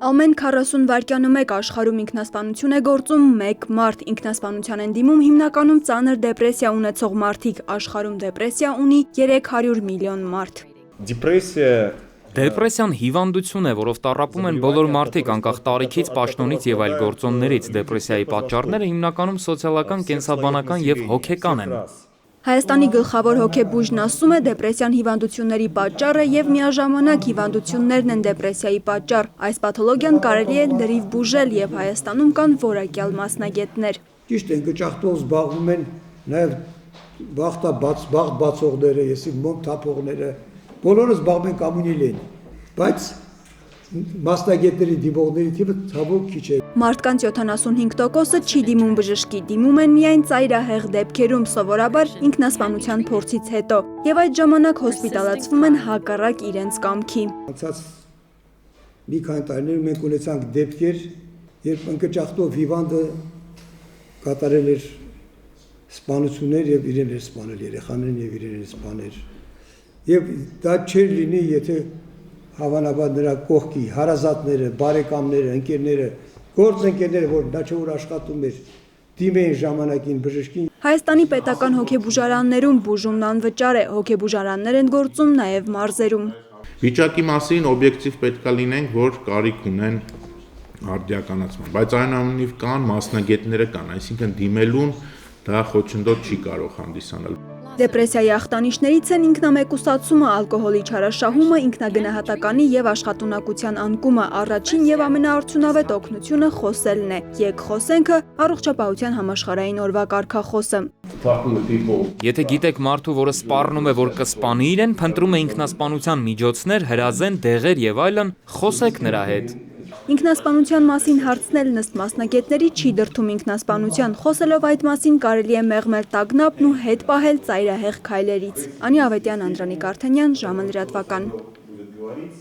Ամեն 40 վայրկյանը մեկ աշխարհում ինքնասպանություն է գործում մեկ մարդ, ինքնասպանության են դիմում հիմնականում ծանր դեպրեսիա ունեցող մարդիկ, աշխարհում դեպրեսիա ունի 300 միլիոն մարդ։ Դեպրեսիան հիվանդություն է, որով տառապում են բոլոր մարդիկ, անկախ տարիքից, պաշտոնից եւ այլ գործոններից։ Դեպրեսիայի պատճառները հիմնականում սոցիալական, կենսաբանական եւ հոգեկան են։ Հայաստանի գլխավոր հոգեբույժն ասում է, դեպրեսիան հիվանդությունների պատճառ է եւ միաժամանակ հիվանդություններն են դեպրեսիայի պատճառ։ Այս պաթոլոգիան կարելի է լրիվ բուժել եւ Հայաստանում կան որակյալ մասնագետներ։ Ճիշտ է, ընկճախտով զբաղվում են նաեւ բախտ բացողները, եսի մոմ թափողները, բոլորը զբաղվում են կամունիլ են, բայց մասնագետների դիմողների թիվը ցավոք քիչ է։ Մարդկանց 75%-ը չի դիմում բժշկի, դիմում են միայն ծայրահեղ դեպքերում, սովորաբար ինքնասպանության փորձից հետո, եւ այդ ժամանակ հոսպիտալացվում են հակառակ իրենց կամքի։ Անցած մի քանի տարիներում մենք ունեցանք դեպքեր, երբ ընկճախտով հիվանդը կատարել էր սպանություններ եւ իրեն էր սպանել, երեխաներին եւ իրեն էր սպանել։ Եվ դա չէր լինի, եթե հավանաբար նրա կողքի հարազատները, բարեկամները, ընկերները, գործընկերները, որ դա չէ որ աշխատում էր, դիմեին ժամանակին բժշկին։ Հայաստանի պետական հոգեբուժարաններում բուժումն անվճար է, հոգեբուժարաններ են գործում նաև մարզերում։ Վիճակի մասին օբյեկտիվ պետք է լինենք, որ կարիք ունեն արդիականացման, բայց այնուամենայնիվ կան մասնագետները կան, այսինքն դիմելուն դա խոչընդոտ չի կարող հանդիսանալ։ Դեպրեսիայի ախտանիշներից են ինքնամեկուսացումը, ալկոհոլի չարաշահումը, ինքնագնահատականի եւ աշխատունակության անկումը, առաջին եւ ամենաարդյունավետ օգնությունը խոսելն է։ Եկ խոսենքը առողջապահության համաշխարհային օրվա կարգախոսը։ Եթե գիտեք մարդու, որը սպառնում է, որ կսպանի իրեն, փնտրում է ինքնասպանության միջոցներ, հրազեն, դեղեր եւ այլն, խոսեք նրա հետ։ Ինքնասպանության մասին հարցնելն ըստ մասնագետների չի դրդում ինքնասպանության, խոսելով այդ մասին կարելի է մեղմել տագնապն ու հետ պահել ծայրահեղ քայլերից։ Անի Ավետյան, Անդրանիկ Արթենյան, ժամը լրատվական։